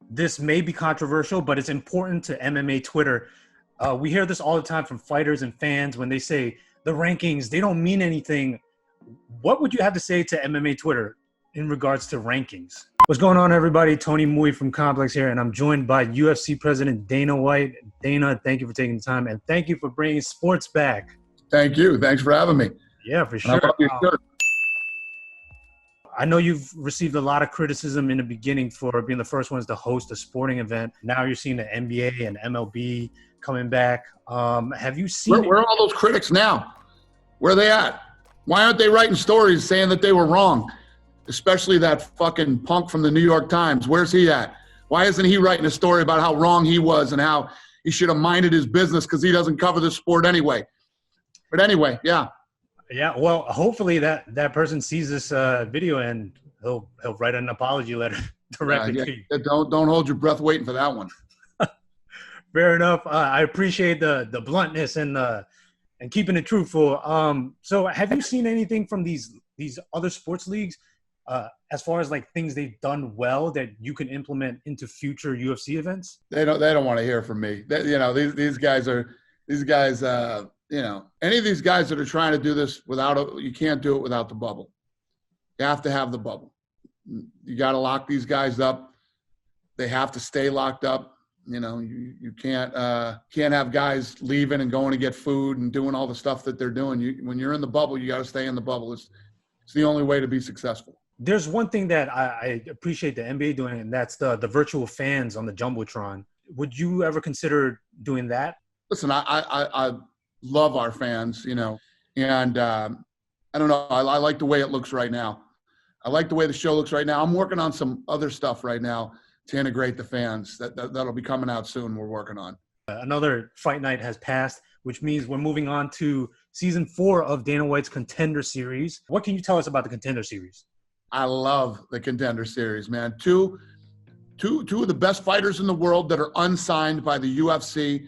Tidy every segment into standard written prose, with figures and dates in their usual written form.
this may be controversial, but it's important to MMA Twitter. We hear this all the time from fighters and fans when they say the rankings, they don't mean anything. What would you have to say to MMA Twitter in regards to rankings? What's going on, everybody? Tony Mui from Complex here, and I'm joined by UFC President Dana White. Dana, thank you for taking the time, and thank you for bringing sports back. Thank you. Thanks for having me. Yeah, for sure. I know you've received a lot of criticism in the beginning for being the first ones to host a sporting event. Now you're seeing the NBA and MLB coming back. Have you seen where are all those critics now? Where are they at? Why aren't they writing stories saying that they were wrong? Especially that fucking punk from the New York Times. Where's he at? Why isn't he writing a story about how wrong he was and how he should have minded his business because he doesn't cover this sport anyway? But anyway, yeah. Yeah, well, hopefully that person sees this video and he'll write an apology letter directly to you. Don't hold your breath waiting for that one. Fair enough. I appreciate the bluntness and keeping it truthful. So have you seen anything from these other sports leagues as far as like things they've done well that you can implement into future UFC events? They don't want to hear from me. These guys, any of these guys that are trying to do this you can't do it without the bubble. You have to have the bubble. You got to lock these guys up. They have to stay locked up. You can't have guys leaving and going to get food and doing all the stuff that they're doing. When you're in the bubble, you got to stay in the bubble. It's the only way to be successful. There's one thing that I appreciate the NBA doing, and that's the virtual fans on the Jumbotron. Would you ever consider doing that? Listen, I love our fans, and I don't know. I like the way it looks right now. I like the way the show looks right now. I'm working on some other stuff right now to integrate the fans. That'll be coming out soon. We're working on. Another fight night has passed, which means we're moving on to season 4 of Dana White's Contender series. What can you tell us about the Contender series? I love the Contender series, man. Two of the best fighters in the world that are unsigned by the UFC.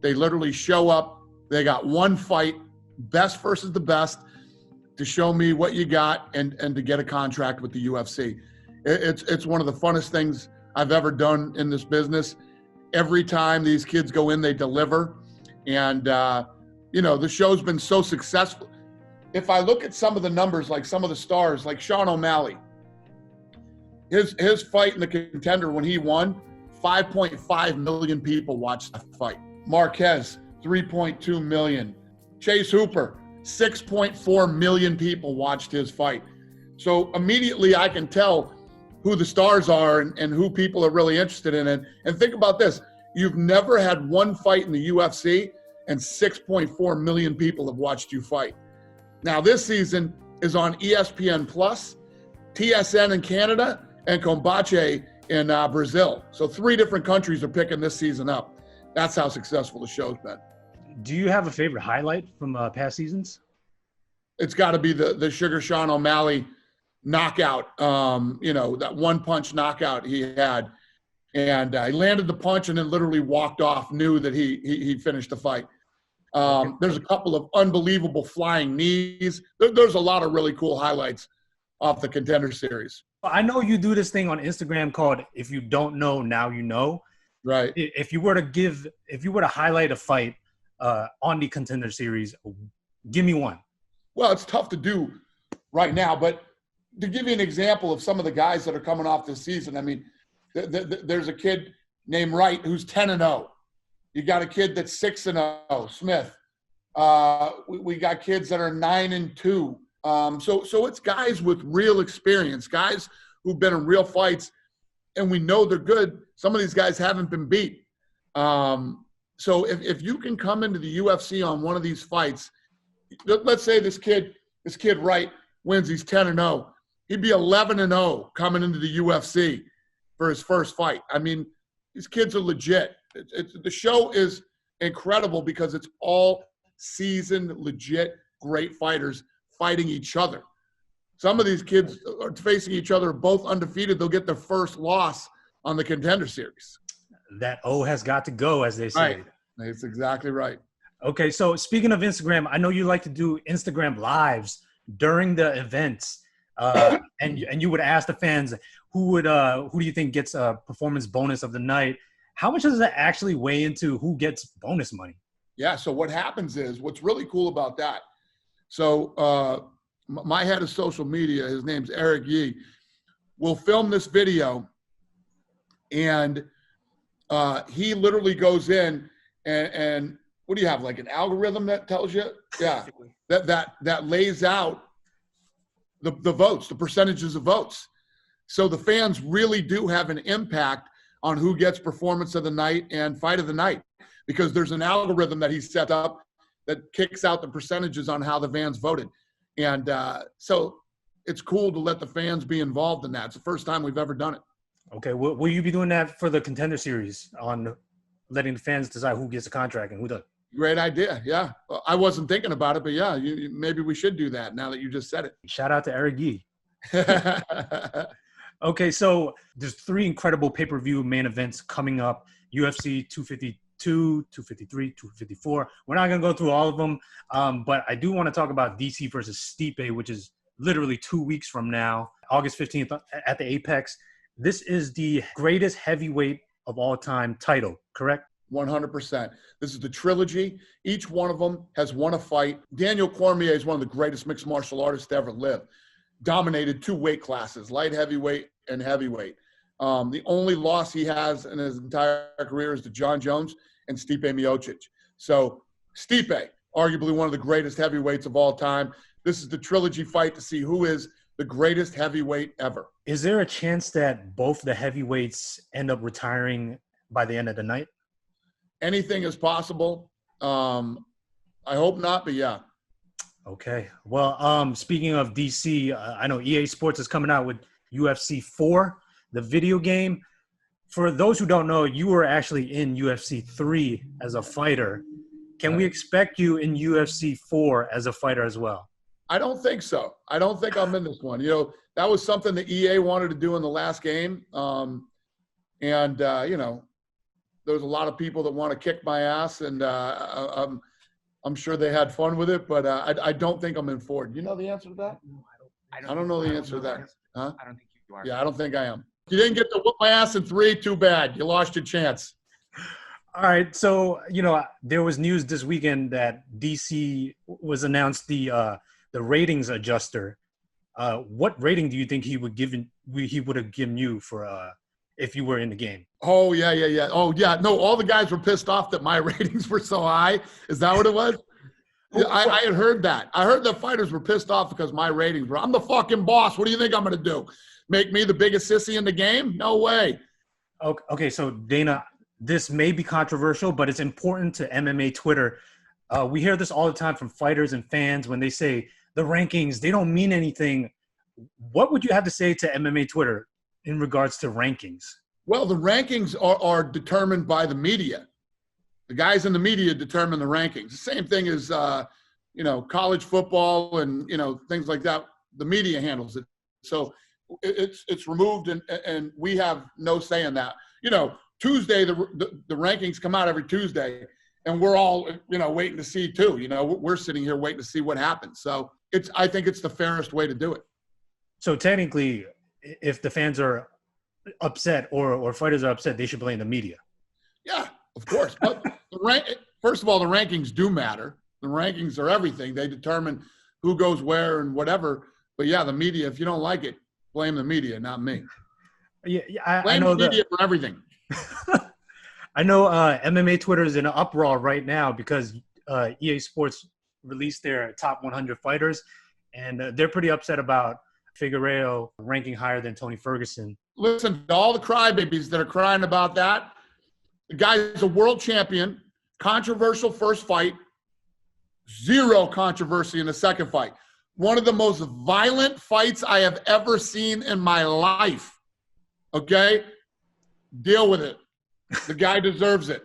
They literally show up. They got one fight, best versus the best, to show me what you got and to get a contract with the UFC. It's one of the funnest things I've ever done in this business. Every time these kids go in, they deliver. And, the show's been so successful. If I look at some of the numbers, like some of the stars, like Sean O'Malley, his fight in the Contender when he won, 5.5 million people watched the fight. Marquez, 3.2 million. Chase Hooper, 6.4 million people watched his fight. So immediately I can tell who the stars are and who people are really interested in it. And think about this. You've never had one fight in the UFC and 6.4 million people have watched you fight. Now this season is on ESPN+, TSN in Canada, and Combate in Brazil. So 3 different countries are picking this season up. That's how successful the show's been. Do you have a favorite highlight from past seasons? It's got to be the Sugar Sean O'Malley knockout, that one-punch knockout he had. And he landed the punch and then literally walked off, knew that he finished the fight. There's a couple of unbelievable flying knees. There's a lot of really cool highlights off the Contender series. I know you do this thing on Instagram called "If You Don't Know, Now You Know." Right. If you were to highlight a fight on the Contender series, give me one. Well, it's tough to do right now, but to give you an example of some of the guys that are coming off this season, I mean, there's a kid named Wright who's 10-0. You got a kid that's 6-0, Smith. We got kids that are 9-2. So it's guys with real experience, guys who've been in real fights, and we know they're good. Some of these guys haven't been beat. So if you can come into the UFC on one of these fights, let's say this kid Wright wins, he's 10-0. He'd be 11-0 coming into the UFC for his first fight. I mean, these kids are legit. The show is incredible because it's all seasoned, legit, great fighters fighting each other. Some of these kids are facing each other, both undefeated. They'll get their first loss on the Contender series. That O has got to go, as they say. Right. That's exactly right. Okay, so speaking of Instagram, I know you like to do Instagram lives during the events, and you would ask the fans, who do you think gets a performance bonus of the night? How much does that actually weigh into who gets bonus money? Yeah. So what happens is, what's really cool about that. So my head of social media, his name's Eric Yee, will film this video, and he literally goes in and what do you have, like an algorithm that tells you? Yeah, that lays out the votes, the percentages of votes. So the fans really do have an impact on who gets performance of the night and fight of the night, because there's an algorithm that he set up that kicks out the percentages on how the fans voted. And so it's cool to let the fans be involved in that. It's the first time we've ever done it. Okay, will you be doing that for the Contender series, on letting the fans decide who gets a contract and who doesn't? Great idea. Yeah. Well, I wasn't thinking about it, but yeah, maybe we should do that now that you just said it. Shout out to Eric Yee. Okay, so there's 3 incredible pay-per-view main events coming up: UFC 252, 253, 254. We're not going to go through all of them, but I do want to talk about DC versus Stipe, which is literally 2 weeks from now, August 15th at the Apex. This is the greatest heavyweight of all time title, correct? 100%. This is the trilogy. Each one of them has won a fight. Daniel Cormier is one of the greatest mixed martial artists to ever live. Dominated 2 weight classes, light heavyweight and heavyweight. The only loss he has in his entire career is to John Jones and Stipe Miocic. So Stipe, arguably one of the greatest heavyweights of all time. This is the trilogy fight to see who is the greatest heavyweight ever. Is there a chance that both the heavyweights end up retiring by the end of the night? Anything is possible. I hope not, but yeah. Okay. Well, speaking of DC, I know EA Sports is coming out with UFC 4, the video game. For those who don't know, you were actually in UFC 3 as a fighter. Can we expect you in UFC 4 as a fighter as well? I don't think so. I don't think I'm in this one. You know, that was something that EA wanted to do in the last game. You know, there's a lot of people that want to kick my ass, and I'm sure they had fun with it, but I don't think I'm in Ford. You know the answer to that? No, I don't know the answer to that. Huh? I don't think you are. Yeah, I don't think I am. You didn't get to whoop my ass in 3, too bad. You lost your chance. All right. So, you know, there was news this weekend that DC was announced the ratings adjuster. What rating do you think he would have given you for if you were in the game? Oh, yeah. Oh, yeah. No, all the guys were pissed off that my ratings were so high. Is that what it was? Yeah, I had heard that. I heard the fighters were pissed off because my ratings were. I'm the fucking boss. What do you think I'm going to do? Make me the biggest sissy in the game? No way. Okay, so Dana, this may be controversial, but it's important to MMA Twitter. We hear this all the time from fighters and fans when they say the rankings, they don't mean anything. What would you have to say to MMA Twitter in regards to rankings? Well, the rankings are determined by the media. The guys in the media determine the rankings. The same thing as, you know, college football and, you know, things like that. The media handles it. So it's removed, and we have no say in that. You know, Tuesday, the rankings come out every Tuesday, and we're all, you know, waiting to see too. You know, we're sitting here waiting to see what happens. So I think it's the fairest way to do it. So technically, if the fans are upset or fighters are upset, they should blame the media. Yeah, of course. But first of all, the rankings do matter. The rankings are everything. They determine who goes where and whatever. But yeah, the media, if you don't like it, blame the media, not me. Yeah, I know the media for everything. I know MMA Twitter is in an uproar right now because EA Sports released their top 100 fighters, and they're pretty upset about Figueiredo ranking higher than Tony Ferguson. Listen to all the crybabies that are crying about that. The guy is a world champion, controversial first fight, zero controversy in the second fight. One of the most violent fights I have ever seen in my life. Okay? Deal with it. The guy deserves it.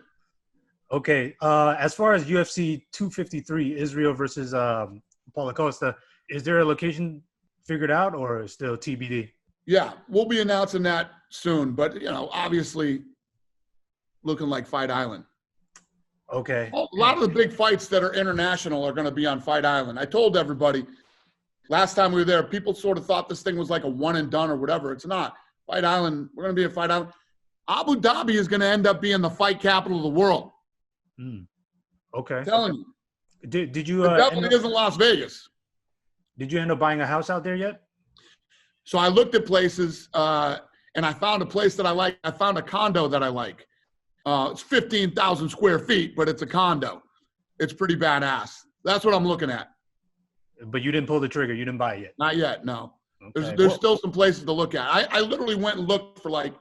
Okay. As far as UFC 253, Israel versus Paulo Costa, is there a location figured out or still TBD? Yeah, we'll be announcing that soon. But, you know, obviously looking like Fight Island. Okay. A lot of the big fights that are international are going to be on Fight Island. I told everybody last time we were there, people sort of thought this thing was like a one and done or whatever. It's not. Fight Island. We're going to be at Fight Island. Abu Dhabi is going to end up being the fight capital of the world. Okay. I'm telling you. Did you? It definitely isn't Las Vegas. Did you end up buying a house out there yet? So I looked at places, and I found a place that I like. I found a condo that I like. It's 15,000 square feet, but it's a condo. It's pretty badass. That's what I'm looking at. But you didn't pull the trigger. You didn't buy it yet. Not yet, no. Okay. There's still some places to look at. I literally went and looked for like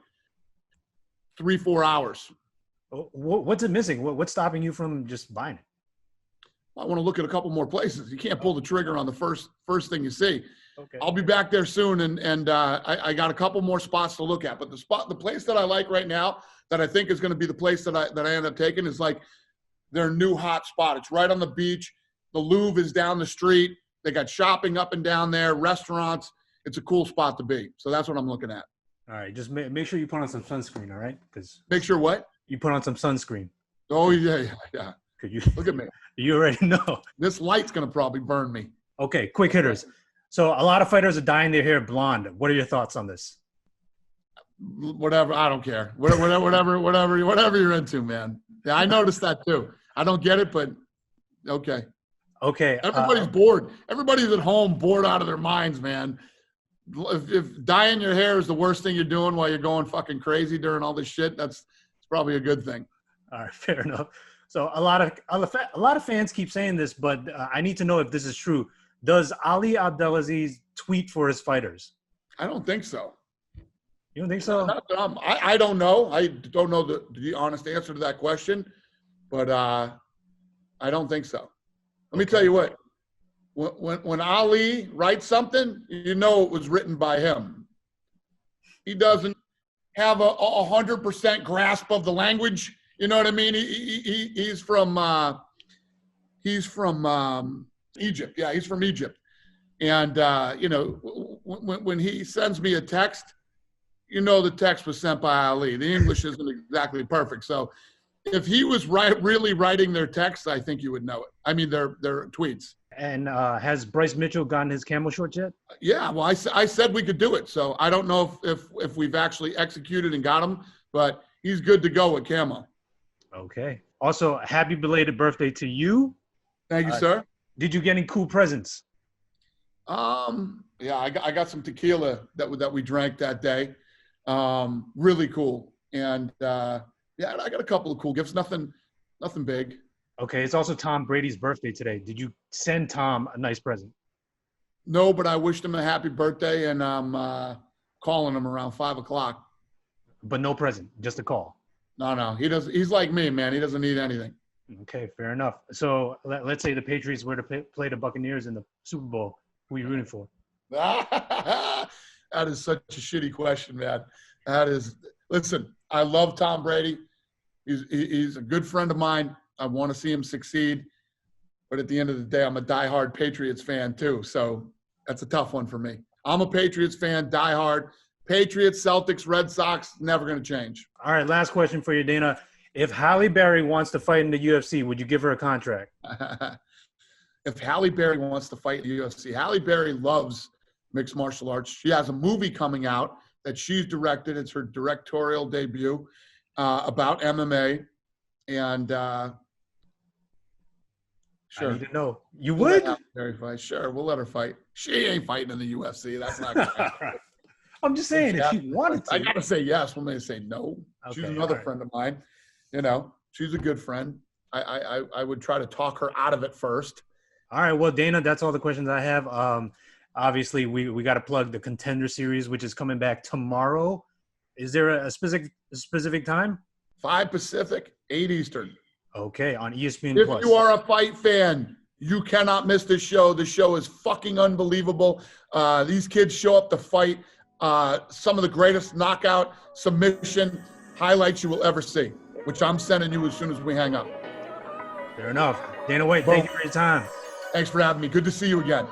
3-4 hours. What's it missing? What's stopping you from just buying it? I want to look at a couple more places. You can't pull the trigger on the first thing you see. Okay. I'll be back there soon, and I got a couple more spots to look at. But the place that I like right now, that I think is going to be the place that I end up taking, is like their new hot spot. It's right on the beach. The Louvre is down the street. They got shopping up and down there, restaurants. It's a cool spot to be. So that's what I'm looking at. All right, just make sure you put on some sunscreen. All right, because make sure what? You put on some sunscreen. Oh yeah. Could you look at me? You already know. This light's gonna probably burn me. Okay, quick hitters. So a lot of fighters are dyeing their hair blonde. What are your thoughts on this? Whatever, I don't care. Whatever you're into, man. Yeah, I noticed that too. I don't get it, but okay. Okay. Everybody's bored. Everybody's at home, bored out of their minds, man. If dyeing your hair is the worst thing you're doing while you're going fucking crazy during all this shit, it's probably a good thing. All right, fair enough. So a lot of fans keep saying this, but I need to know if this is true. Does Ali Abdelaziz tweet for his fighters? I don't think so. You don't think so? I don't know. I don't know the honest answer to that question, but I don't think so. Let me tell you what. When Ali writes something, you know it was written by him. He doesn't have a 100% grasp of the language. You know what I mean? He's from Egypt. Yeah, he's from Egypt. And, when he sends me a text, you know the text was sent by Ali. The English isn't exactly perfect. So if he was really writing their texts, I think you would know it. I mean, their tweets. And has Bryce Mitchell gotten his camo shorts yet? Yeah, well, I said we could do it. So I don't know if we've actually executed and got him, but he's good to go with camo. Okay. Also, happy belated birthday to you. Thank you, sir. Did you get any cool presents? Yeah, I got some tequila that we drank that day. Really cool. And yeah, I got a couple of cool gifts. Nothing big. Okay, it's also Tom Brady's birthday today. Did you send Tom a nice present? No, but I wished him a happy birthday, and I'm calling him around 5 o'clock. But no present, just a call. No, he doesn't. He's like me, man. He doesn't need anything. Okay, fair enough. So let's say the Patriots were to play the Buccaneers in the Super Bowl. Who are you rooting for? That is such a shitty question, man. Listen, I love Tom Brady. He's a good friend of mine. I want to see him succeed. But at the end of the day, I'm a diehard Patriots fan too. So that's a tough one for me. I'm a Patriots fan, diehard. Patriots, Celtics, Red Sox, never going to change. All right, last question for you, Dana. If Halle Berry wants to fight in the UFC, would you give her a contract? If Halle Berry wants to fight in the UFC, Halle Berry loves mixed martial arts. She has a movie coming out that she's directed. It's her directorial debut about MMA. And sure. I need to know. You would? Berry fight. Sure, we'll let her fight. She ain't fighting in the UFC. That's not going to happen. I'm just saying, if she wanted to. I got to say yes when they say no. Okay, she's another friend of mine. You know, she's a good friend. I would try to talk her out of it first. All right. Well, Dana, that's all the questions I have. Obviously, we got to plug the Contender series, which is coming back tomorrow. Is there a specific time? 5 Pacific, 8 Eastern. Okay, on ESPN+. If you are a fight fan, you cannot miss this show. The show is fucking unbelievable. These kids show up to fight some of the greatest knockout submission highlights you will ever see, which I'm sending you as soon as we hang up. Fair enough. Dana White, thank you for your time. Thanks for having me. Good to see you again.